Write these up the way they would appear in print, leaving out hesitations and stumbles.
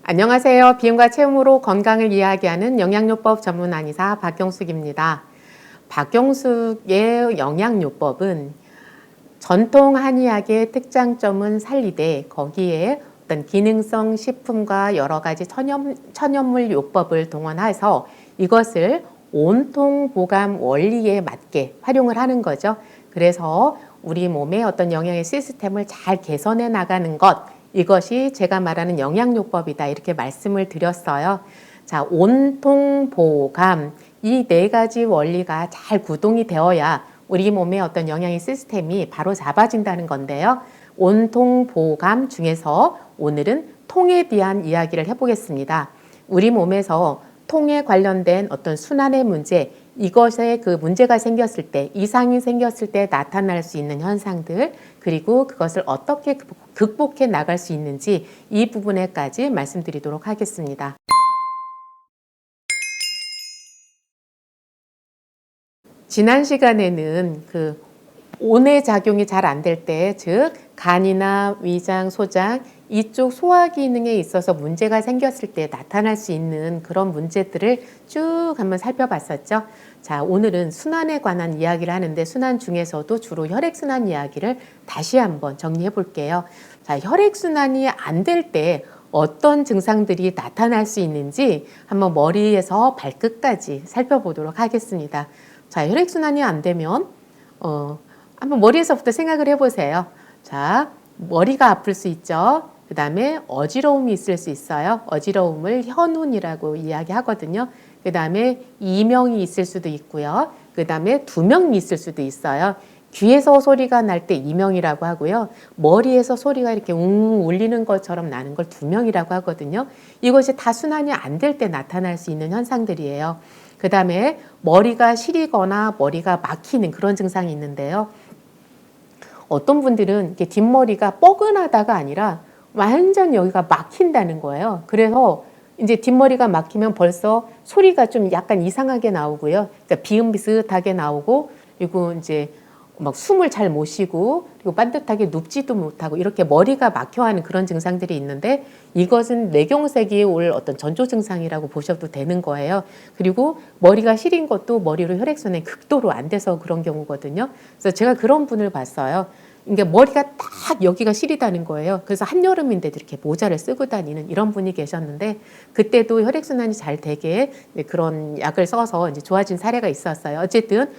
안녕하세요. 비움과 체험으로 건강을 이야기하는 영양요법 전문 한의사 박경숙입니다. 박경숙의 영양요법은 전통 한의학의 특장점은 살리되 거기에 어떤 기능성 식품과 여러 가지 천연물 요법을 동원해서 이것을 온통 보감 원리에 맞게 활용을 하는 거죠. 그래서 우리 몸의 어떤 영양의 시스템을 잘 개선해 나가는 것, 이것이 제가 말하는 영양요법이다 이렇게 말씀을 드렸어요. 자, 온통 보감, 이 네 가지 원리가 잘 구동이 되어야 우리 몸의 어떤 영양의 시스템이 바로 잡아진다는 건데요. 온통 보감 중에서 오늘은 통에 대한 이야기를 해보겠습니다. 우리 몸에서 통에 관련된 어떤 순환의 문제, 이것에 그 문제가 생겼을 때, 이상이 생겼을 때 나타날 수 있는 현상들, 그리고 그것을 어떻게 극복해 나갈 수 있는지 이 부분에까지 말씀드리도록 하겠습니다. 지난 시간에는 그 온의 작용이 잘 안 될 때, 즉 간이나 위장, 소장 이쪽 소화 기능에 있어서 문제가 생겼을 때 나타날 수 있는 그런 문제들을 쭉 한번 살펴봤었죠. 자, 오늘은 순환에 관한 이야기를 하는데 순환 중에서도 주로 혈액순환 이야기를 다시 한번 정리해 볼게요. 자, 혈액순환이 안 될 때 어떤 증상들이 나타날 수 있는지 한번 머리에서 발끝까지 살펴보도록 하겠습니다. 자, 혈액순환이 안 되면 한번 머리에서부터 생각을 해보세요. 자, 머리가 아플 수 있죠. 그 다음에 어지러움이 있을 수 있어요. 어지러움을 현운이라고 이야기하거든요. 그 다음에 이명이 있을 수도 있고요. 그 다음에 두명이 있을 수도 있어요. 귀에서 소리가 날 때 이명이라고 하고요. 머리에서 소리가 이렇게 울리는 것처럼 나는 걸 두명이라고 하거든요. 이것이 다 순환이 안 될 때 나타날 수 있는 현상들이에요. 그 다음에 머리가 시리거나 머리가 막히는 그런 증상이 있는데요. 어떤 분들은 이렇게 뒷머리가 뻐근하다가 아니라 완전 여기가 막힌다는 거예요. 그래서 이제 뒷머리가 막히면 벌써 소리가 좀 약간 이상하게 나오고요. 그러니까 비음비슷하게 나오고, 그리고 이제 막 숨을 잘 못 쉬고, 그리고 반듯하게 눕지도 못하고, 이렇게 머리가 막혀하는 그런 증상들이 있는데, 이것은 뇌경색이 올 어떤 전조 증상이라고 보셔도 되는 거예요. 그리고 머리가 시린 것도 머리로 혈액순환이 극도로 안 돼서 그런 경우거든요. 그래서 제가 그런 분을 봤어요. 그러니까 머리가 딱 여기가 시리다는 거예요. 그래서 한여름인데도 이렇게 모자를 쓰고 다니는 이런 분이 계셨는데, 그때도 혈액순환이 잘 되게 그런 약을 써서 이제 좋아진 사례가 있었어요. 어쨌든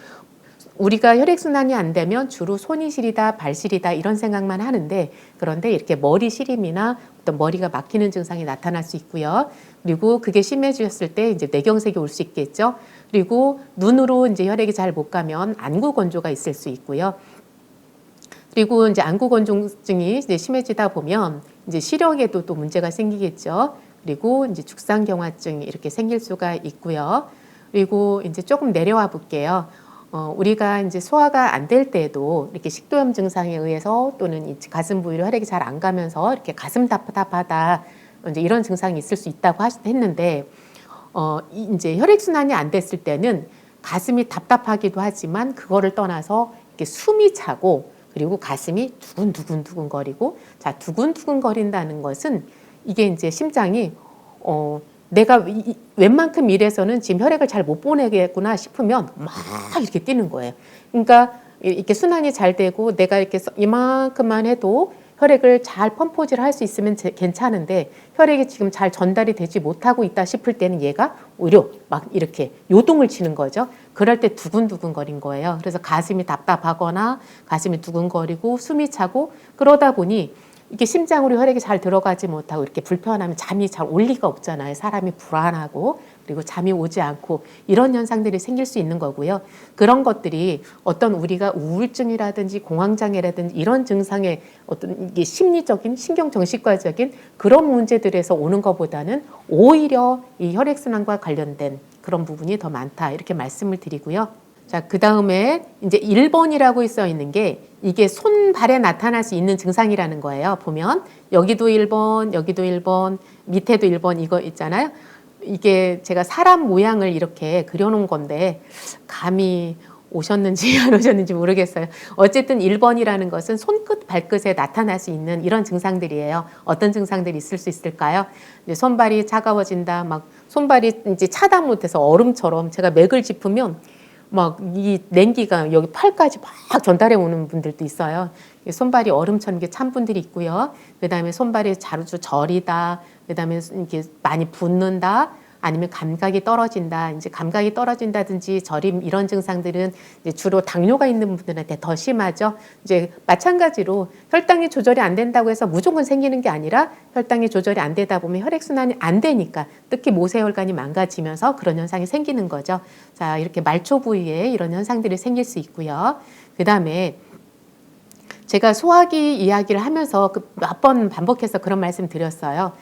우리가 혈액순환이 안 되면 주로 손이 시리다, 발 시리다 이런 생각만 하는데, 그런데 이렇게 머리 시림이나 어떤 머리가 막히는 증상이 나타날 수 있고요. 그리고 그게 심해지셨을 때 이제 뇌경색이 올 수 있겠죠. 그리고 눈으로 이제 혈액이 잘 못 가면 안구건조가 있을 수 있고요. 그리고 이제 안구건조증이 이제 심해지다 보면 이제 시력에도 또 문제가 생기겠죠. 그리고 이제 죽상경화증이 이렇게 생길 수가 있고요. 그리고 이제 조금 내려와 볼게요. 우리가 이제 소화가 안 될 때도 이렇게 식도염 증상에 의해서 또는 이 가슴 부위로 혈액이 잘 안 가면서 이렇게 가슴 답답하다 이제 이런 증상이 있을 수 있다고 했는데, 이제 혈액순환이 안 됐을 때는 가슴이 답답하기도 하지만 그거를 떠나서 이렇게 숨이 차고, 그리고 가슴이 두근두근 거리고, 자, 두근두근 거린다는 것은 이게 이제 심장이 내가 웬만큼 일해서는 지금 혈액을 잘 못 보내겠구나 싶으면 막 이렇게 뛰는 거예요. 그러니까 이렇게 순환이 잘 되고 내가 이렇게 이만큼만 해도 혈액을 잘 펌프질을 할 수 있으면 괜찮은데, 혈액이 지금 잘 전달이 되지 못하고 있다 싶을 때는 얘가 오히려 막 이렇게 요동을 치는 거죠. 그럴 때 두근두근 거린 거예요. 그래서 가슴이 답답하거나 가슴이 두근거리고 숨이 차고, 그러다 보니 이렇게 심장으로 혈액이 잘 들어가지 못하고 이렇게 불편하면 잠이 잘 올 리가 없잖아요. 사람이 불안하고, 그리고 잠이 오지 않고 이런 현상들이 생길 수 있는 거고요. 그런 것들이 어떤 우리가 우울증이라든지 공황장애라든지 이런 증상의 어떤 이게 심리적인 신경정신과적인 그런 문제들에서 오는 것보다는 오히려 이 혈액순환과 관련된 그런 부분이 더 많다 이렇게 말씀을 드리고요. 자, 그 다음에 이제 1번이라고 써 있는 게 이게 손발에 나타날 수 있는 증상이라는 거예요. 보면 여기도 1번, 여기도 1번, 밑에도 1번 이거 있잖아요. 이게 제가 사람 모양을 이렇게 그려놓은 건데 감히 오셨는지 안 오셨는지 모르겠어요. 어쨌든 1번이라는 것은 손끝, 발끝에 나타날 수 있는 이런 증상들이에요. 어떤 증상들이 있을 수 있을까요? 이제 손발이 차가워진다, 막 손발이 이제 차다 못해서 얼음처럼 제가 맥을 짚으면 막 이 냉기가 여기 팔까지 막 전달해 오는 분들도 있어요. 손발이 얼음처럼 찬 분들이 있고요. 그다음에 손발이 자주 저리다. 그다음에 이렇게 많이 붓는다. 아니면 감각이 떨어진다. 이제 감각이 떨어진다든지 저림 이런 증상들은 이제 주로 당뇨가 있는 분들한테 더 심하죠. 이제 마찬가지로 혈당이 조절이 안 된다고 해서 무조건 생기는 게 아니라 혈당이 조절이 안 되다 보면 혈액순환이 안 되니까 특히 모세혈관이 망가지면서 그런 현상이 생기는 거죠. 자, 이렇게 말초 부위에 이런 현상들이 생길 수 있고요. 그다음에 제가 소화기 이야기를 하면서 몇 번 반복해서 그런 말씀 드렸어요.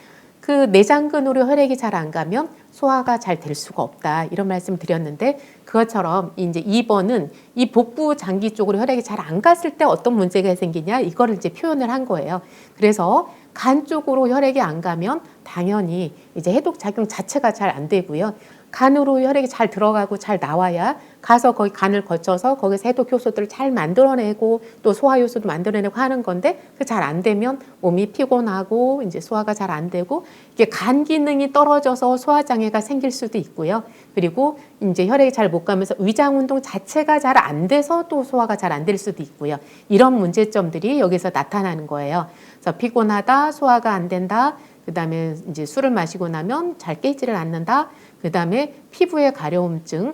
그 내장근으로 혈액이 잘 안 가면 소화가 잘 될 수가 없다. 이런 말씀 드렸는데 그것처럼 이제 2번은 이 복부 장기 쪽으로 혈액이 잘 안 갔을 때 어떤 문제가 생기냐 이거를 이제 표현을 한 거예요. 그래서 간 쪽으로 혈액이 안 가면 당연히 이제 해독 작용 자체가 잘 안 되고요. 간으로 혈액이 잘 들어가고 잘 나와야 가서 거기 간을 거쳐서 거기서 해독 효소들을 잘 만들어내고 또 소화 효소도 만들어내고 하는 건데 그 잘 안 되면 몸이 피곤하고 이제 소화가 잘 안 되고 이게 간 기능이 떨어져서 소화 장애가 생길 수도 있고요. 그리고 이제 혈액이 잘 못 가면서 위장 운동 자체가 잘 안 돼서 또 소화가 잘 안 될 수도 있고요. 이런 문제점들이 여기서 나타나는 거예요. 그래서 피곤하다, 소화가 안 된다. 그다음에 이제 술을 마시고 나면 잘 깨지를 않는다. 그다음에 피부의 가려움증.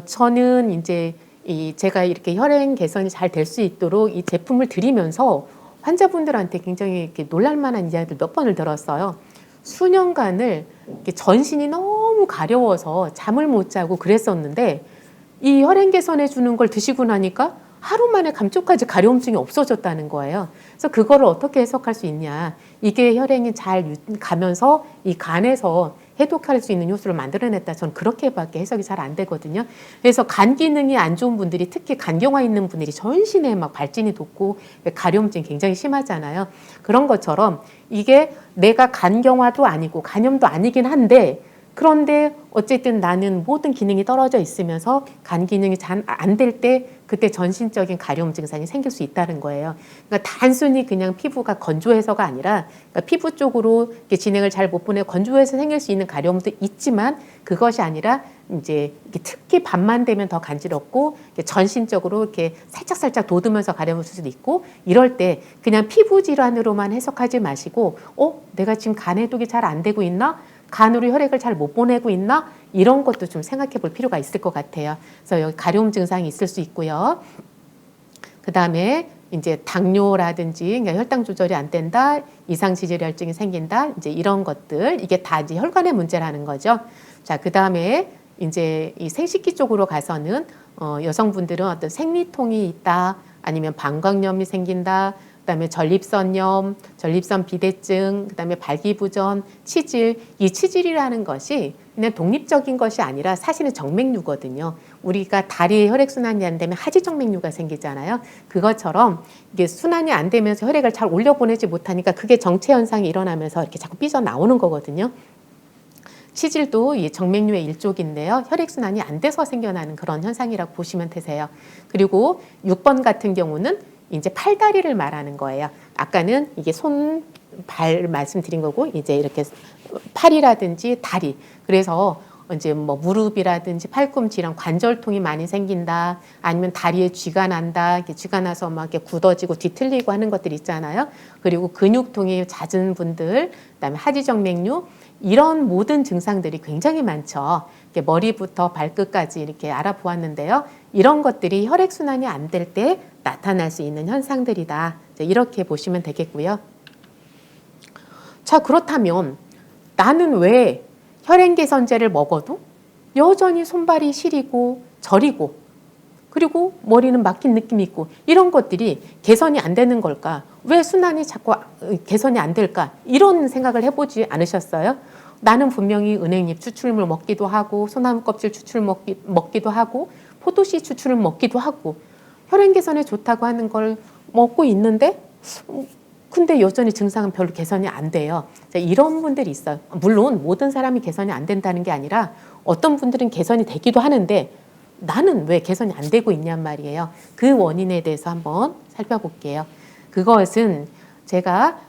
저는 이제 제가 이렇게 혈행 개선이 잘 될 수 있도록 이 제품을 드리면서 환자분들한테 굉장히 이렇게 놀랄만한 이야기를 몇 번을 들었어요. 수년간을 이렇게 전신이 너무 가려워서 잠을 못 자고 그랬었는데 이 혈행 개선해 주는 걸 드시고 나니까 하루 만에 감쪽까지 가려움증이 없어졌다는 거예요. 그래서 그거를 어떻게 해석할 수 있냐. 이게 혈행이 잘 가면서 이 간에서 해독할 수 있는 효소를 만들어냈다. 저는 그렇게밖에 해석이 잘 안 되거든요. 그래서 간 기능이 안 좋은 분들이 특히 간경화 있는 분들이 전신에 막 발진이 돋고 가려움증이 굉장히 심하잖아요. 그런 것처럼 이게 내가 간경화도 아니고 간염도 아니긴 한데 그런데 어쨌든 나는 모든 기능이 떨어져 있으면서 간 기능이 잘 안 될 때 그때 전신적인 가려움 증상이 생길 수 있다는 거예요. 그러니까 단순히 그냥 피부가 건조해서가 아니라 그러니까 피부 쪽으로 이렇게 진행을 잘 못 보내 건조해서 생길 수 있는 가려움도 있지만 그것이 아니라 이제 특히 밤만 되면 더 간지럽고 전신적으로 이렇게 살짝살짝 돋으면서 가려움을 수도 있고 이럴 때 그냥 피부 질환으로만 해석하지 마시고 내가 지금 간 해독이 잘 안 되고 있나? 간으로 혈액을 잘 못 보내고 있나? 이런 것도 좀 생각해 볼 필요가 있을 것 같아요. 그래서 여기 가려움 증상이 있을 수 있고요. 그 다음에 이제 당뇨라든지 그러니까 혈당 조절이 안 된다, 이상 지질혈증이 생긴다, 이제 이런 것들 이게 다 이제 혈관의 문제라는 거죠. 자, 그 다음에 이제 이 생식기 쪽으로 가서는 여성분들은 어떤 생리통이 있다, 아니면 방광염이 생긴다. 그다음에 전립선염, 전립선 비대증, 그다음에 발기부전, 치질. 이 치질이라는 것이 그냥 독립적인 것이 아니라 사실은 정맥류거든요. 우리가 다리에 혈액순환이 안 되면 하지정맥류가 생기잖아요. 그것처럼 이게 순환이 안 되면서 혈액을 잘 올려보내지 못하니까 그게 정체 현상이 일어나면서 이렇게 자꾸 삐져나오는 거거든요. 치질도 이 정맥류의 일종인데요. 혈액순환이 안 돼서 생겨나는 그런 현상이라고 보시면 되세요. 그리고 6번 같은 경우는 이제 팔다리를 말하는 거예요. 아까는 이게 손, 발 말씀드린 거고 이제 이렇게 팔이라든지 다리. 그래서 이제 뭐 무릎이라든지 팔꿈치 이런 관절통이 많이 생긴다. 아니면 다리에 쥐가 난다. 이렇게 쥐가 나서 막 이렇게 굳어지고 뒤틀리고 하는 것들 있잖아요. 그리고 근육통이 잦은 분들, 그다음에 하지정맥류 이런 모든 증상들이 굉장히 많죠. 머리부터 발끝까지 이렇게 알아보았는데요. 이런 것들이 혈액순환이 안 될 때 나타날 수 있는 현상들이다. 이렇게 보시면 되겠고요. 자, 그렇다면 나는 왜 혈행개선제를 먹어도 여전히 손발이 시리고 저리고 그리고 머리는 막힌 느낌이 있고 이런 것들이 개선이 안 되는 걸까? 왜 순환이 자꾸 개선이 안 될까? 이런 생각을 해보지 않으셨어요? 나는 분명히 은행잎 추출물 먹기도 하고 소나무 껍질 추출 먹기도 하고 포도씨 추출을 먹기도 하고 혈행 개선에 좋다고 하는 걸 먹고 있는데 근데 여전히 증상은 별로 개선이 안 돼요. 이런 분들이 있어요. 물론 모든 사람이 개선이 안 된다는 게 아니라 어떤 분들은 개선이 되기도 하는데 나는 왜 개선이 안 되고 있냔 말이에요. 그 원인에 대해서 한번 살펴볼게요. 그것은 제가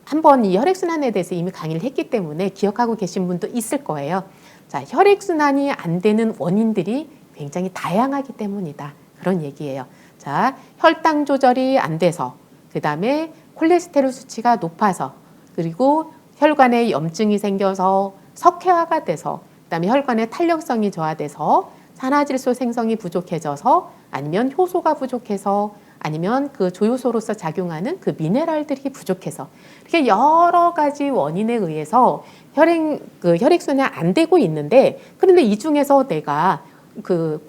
한번 이 혈액순환에 대해서 이미 강의를 했기 때문에 기억하고 계신 분도 있을 거예요. 자, 혈액순환이 안 되는 원인들이 굉장히 다양하기 때문이다. 그런 얘기예요. 자, 혈당 조절이 안 돼서, 그 다음에 콜레스테롤 수치가 높아서, 그리고 혈관에 염증이 생겨서 석회화가 돼서, 그다음에 혈관의 탄력성이 저하돼서 산화질소 생성이 부족해져서, 아니면 효소가 부족해서, 아니면 그 조효소로서 작용하는 그 미네랄들이 부족해서, 이렇게 여러 가지 원인에 의해서 혈액순환이 안 되고 있는데, 그런데 이 중에서 내가 그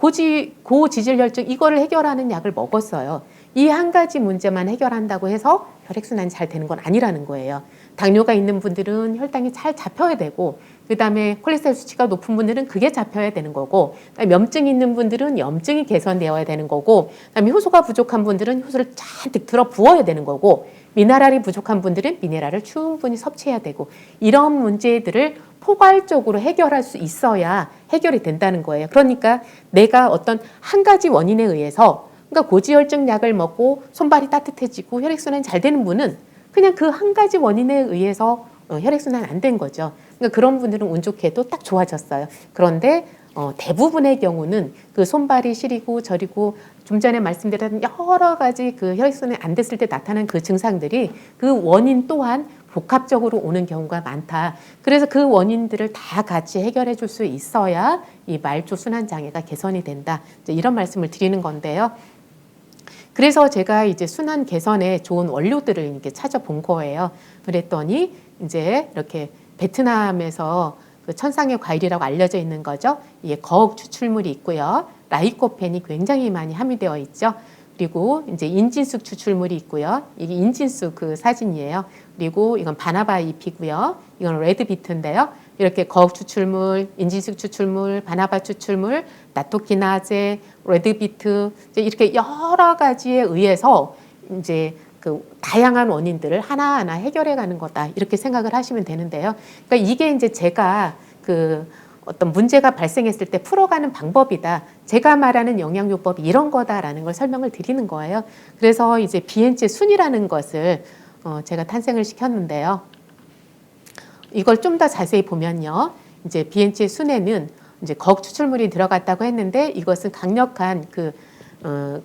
고지질혈증 이거를 해결하는 약을 먹었어요. 이 한 가지 문제만 해결한다고 해서 혈액순환이 잘 되는 건 아니라는 거예요. 당뇨가 있는 분들은 혈당이 잘 잡혀야 되고, 그 다음에 콜레스테롤 수치가 높은 분들은 그게 잡혀야 되는 거고, 염증이 있는 분들은 염증이 개선되어야 되는 거고, 그다음에 효소가 부족한 분들은 효소를 잔뜩 들어 부어야 되는 거고, 미네랄이 부족한 분들은 미네랄을 충분히 섭취해야 되고, 이런 문제들을 포괄적으로 해결할 수 있어야 해결이 된다는 거예요. 그러니까 내가 어떤 한 가지 원인에 의해서, 그러니까 고지혈증 약을 먹고 손발이 따뜻해지고 혈액순환이 잘 되는 분은 그냥 그 한 가지 원인에 의해서 혈액순환이 안 된 거죠. 그러니까 그런 분들은 운 좋게도 딱 좋아졌어요. 그런데 대부분의 경우는 그 손발이 시리고 저리고 좀 전에 말씀드렸던 여러 가지 그 혈액순환이 안 됐을 때 나타나는 그 증상들이 그 원인 또한 복합적으로 오는 경우가 많다. 그래서 그 원인들을 다 같이 해결해 줄 수 있어야 이 말초 순환 장애가 개선이 된다. 이런 말씀을 드리는 건데요. 그래서 제가 이제 순환 개선에 좋은 원료들을 이렇게 찾아본 거예요. 그랬더니 이제 이렇게 베트남에서 그 천상의 과일이라고 알려져 있는 거죠. 이게 거욱 추출물이 있고요. 라이코펜이 굉장히 많이 함유되어 있죠. 그리고 이제 인진쑥 추출물이 있고요. 이게 인진쑥 그 사진이에요. 그리고 이건 바나바 잎이고요. 이건 레드비트인데요. 이렇게 거욱 추출물, 인진쑥 추출물, 바나바 추출물, 나토키나제, 레드비트 이렇게 여러 가지에 의해서 이제 그 다양한 원인들을 하나하나 해결해 가는 거다. 이렇게 생각을 하시면 되는데요. 그러니까 이게 이제 제가 그 어떤 문제가 발생했을 때 풀어가는 방법이다. 제가 말하는 영양요법이 이런 거다라는 걸 설명을 드리는 거예요. 그래서 이제 BNC 순이라는 것을 제가 탄생을 시켰는데요. 이걸 좀 더 자세히 보면요. 이제 BNC 순에는 이제 거욱 추출물이 들어갔다고 했는데 이것은 강력한 그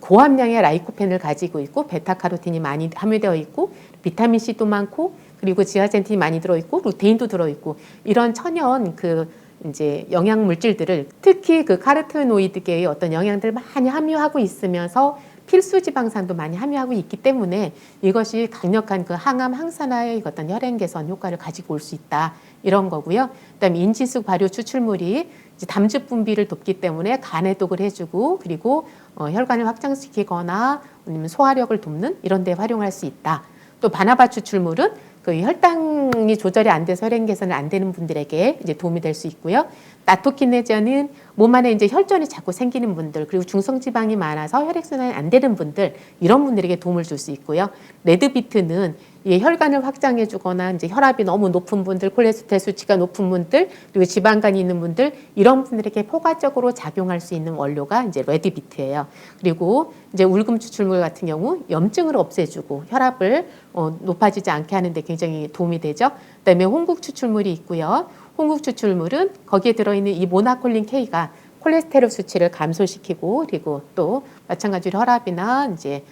고함량의 라이코펜을 가지고 있고 베타카로틴이 많이 함유되어 있고 비타민 C도 많고 그리고 지아젠틴이 많이 들어있고 루테인도 들어있고 이런 천연 그 이제 영양 물질들을 특히 그 카로티노이드계의 어떤 영양들을 많이 함유하고 있으면서 필수 지방산도 많이 함유하고 있기 때문에 이것이 강력한 그 항암 항산화의 어떤 혈행 개선 효과를 가지고 올 수 있다 이런 거고요. 그다음에 인지숙 발효 추출물이 이제 담즙 분비를 돕기 때문에 간해독을 해주고 그리고 혈관을 확장시키거나 아니면 소화력을 돕는 이런 데 활용할 수 있다. 또 바나바 추출물은 그 혈당이 조절이 안 돼서 혈행 개선이 안 되는 분들에게 이제 도움이 될 수 있고요. 나토키네자는 몸 안에 이제 혈전이 자꾸 생기는 분들 그리고 중성지방이 많아서 혈액순환이 안 되는 분들 이런 분들에게 도움을 줄 수 있고요. 레드비트는 이 혈관을 확장해 주거나 이제 혈압이 너무 높은 분들, 콜레스테롤 수치가 높은 분들, 그리고 지방간이 있는 분들 이런 분들에게 포괄적으로 작용할 수 있는 원료가 이제 레드비트예요. 그리고 이제 울금 추출물 같은 경우 염증을 없애주고 혈압을 높아지지 않게 하는데 굉장히 도움이 되죠. 그다음에 홍국 추출물이 있고요. 홍국 추출물은 거기에 들어있는 이 모나콜린 K가 콜레스테롤 수치를 감소시키고 그리고 또 마찬가지로 혈압이나 이제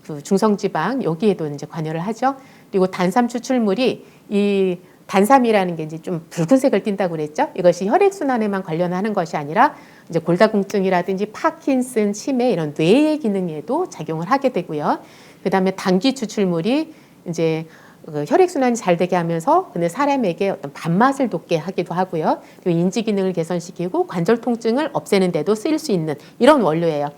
그 중성지방 여기에도 이제 관여를 하죠. 그리고 단삼 추출물이 이 단삼이라는 게 이제 좀 붉은색을 띈다고 그랬죠. 이것이 혈액순환에만 관련하는 것이 아니라 이제 골다공증이라든지 파킨슨, 치매 이런 뇌의 기능에도 작용을 하게 되고요. 그다음에 당귀 추출물이 이제 혈액순환이 잘 되게 하면서 근데 사람에게 어떤 밥맛을 돋게 하기도 하고요. 그리고 인지 기능을 개선시키고 관절 통증을 없애는 데도 쓰일 수 있는 이런 원료예요.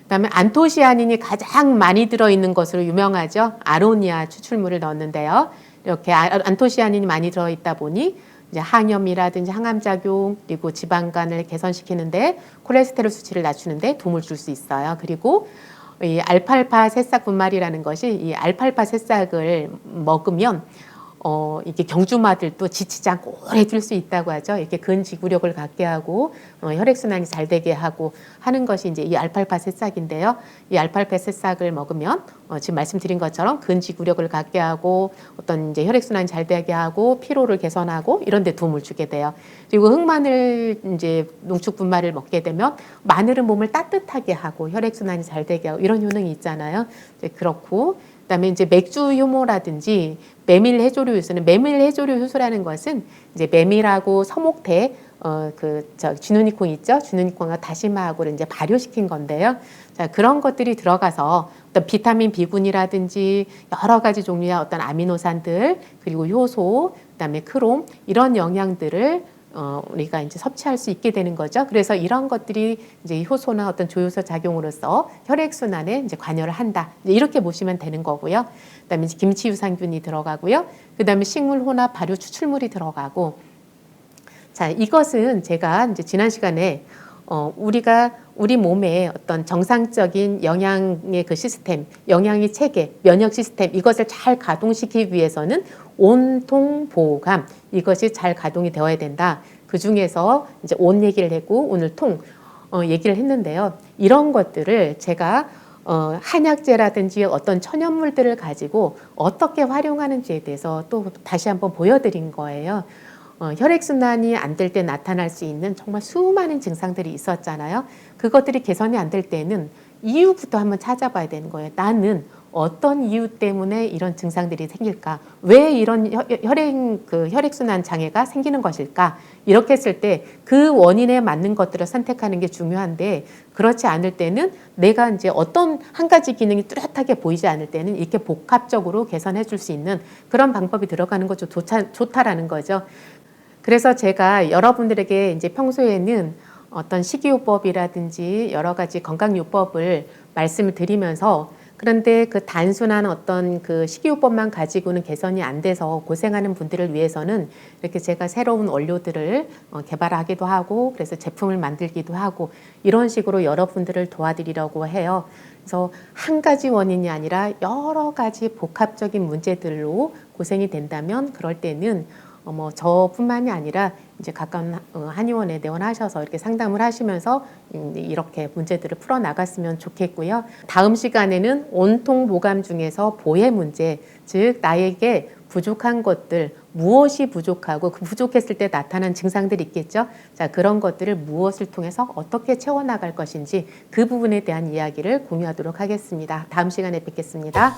그다음에 안토시아닌이 가장 많이 들어있는 것으로 유명하죠. 아로니아 추출물을 넣었는데요. 이렇게 안토시아닌이 많이 들어있다 보니 이제 항염이라든지 항암작용 그리고 지방간을 개선시키는데 콜레스테롤 수치를 낮추는데 도움을 줄 수 있어요. 그리고 이 알팔파 새싹 분말이라는 것이 이 알팔파 새싹을 먹으면 이게 경주마들도 지치지 않고 오래 해줄 수 있다고 하죠. 이렇게 근지구력을 갖게 하고 혈액순환이 잘 되게 하고 하는 것이 이제 이 알팔파 새싹인데요. 이 알팔파 새싹을 먹으면 지금 말씀드린 것처럼 근지구력을 갖게 하고 어떤 이제 혈액순환이 잘 되게 하고 피로를 개선하고 이런 데 도움을 주게 돼요. 그리고 흑마늘 이제 농축분말을 먹게 되면 마늘은 몸을 따뜻하게 하고 혈액순환이 잘 되게 하고 이런 효능이 있잖아요. 이제 그렇고 그다음에 이제 맥주 효모라든지 메밀 해조류 효소는 메밀 해조류 효소라는 것은 이제 메밀하고 서목태 쥐누니콩 있죠? 쥐누니콩과 다시마하고를 이제 발효시킨 건데요. 자, 그런 것들이 들어가서 어떤 비타민 B군이라든지 여러 가지 종류의 어떤 아미노산들 그리고 효소 그다음에 크롬 이런 영양들을 우리가 이제 섭취할 수 있게 되는 거죠. 그래서 이런 것들이 이제 효소나 어떤 조효소 작용으로서 혈액순환에 이제 관여를 한다. 이제 이렇게 보시면 되는 거고요. 그다음에 이제 김치 유산균이 들어가고요. 그다음에 식물 혼합 발효 추출물이 들어가고. 자, 이것은 제가 이제 지난 시간에 우리가 우리 몸의 어떤 정상적인 영양의 그 시스템, 영양의 체계, 면역 시스템 이것을 잘 가동시키기 위해서는 온통 보호감 이것이 잘 가동이 되어야 된다. 그 중에서 이제 온 얘기를 했고 오늘 통 얘기를 했는데요. 이런 것들을 제가 한약재라든지 어떤 천연물들을 가지고 어떻게 활용하는지에 대해서 또 다시 한번 보여드린 거예요. 혈액순환이 안 될 때 나타날 수 있는 정말 수많은 증상들이 있었잖아요. 그것들이 개선이 안 될 때는 이유부터 한번 찾아봐야 되는 거예요. 나는 어떤 이유 때문에 이런 증상들이 생길까? 왜 이런 혈액순환 장애가 생기는 것일까? 이렇게 했을 때 그 원인에 맞는 것들을 선택하는 게 중요한데 그렇지 않을 때는 내가 이제 어떤 한 가지 기능이 뚜렷하게 보이지 않을 때는 이렇게 복합적으로 개선해 줄 수 있는 그런 방법이 들어가는 것도 좋다라는 거죠. 그래서 제가 여러분들에게 이제 평소에는 어떤 식이요법이라든지 여러 가지 건강요법을 말씀을 드리면서 그런데 그 단순한 어떤 그 식이요법만 가지고는 개선이 안 돼서 고생하는 분들을 위해서는 이렇게 제가 새로운 원료들을 개발하기도 하고 그래서 제품을 만들기도 하고 이런 식으로 여러분들을 도와드리려고 해요. 그래서 한 가지 원인이 아니라 여러 가지 복합적인 문제들로 고생이 된다면 그럴 때는 저뿐만이 아니라 이제 가까운 한의원에 내원하셔서 이렇게 상담을 하시면서 이렇게 문제들을 풀어 나갔으면 좋겠고요. 다음 시간에는 온통 보감 중에서 보혜 문제, 즉 나에게 부족한 것들, 무엇이 부족하고 그 부족했을 때 나타난 증상들이 있겠죠. 자, 그런 것들을 무엇을 통해서 어떻게 채워나갈 것인지 그 부분에 대한 이야기를 공유하도록 하겠습니다. 다음 시간에 뵙겠습니다.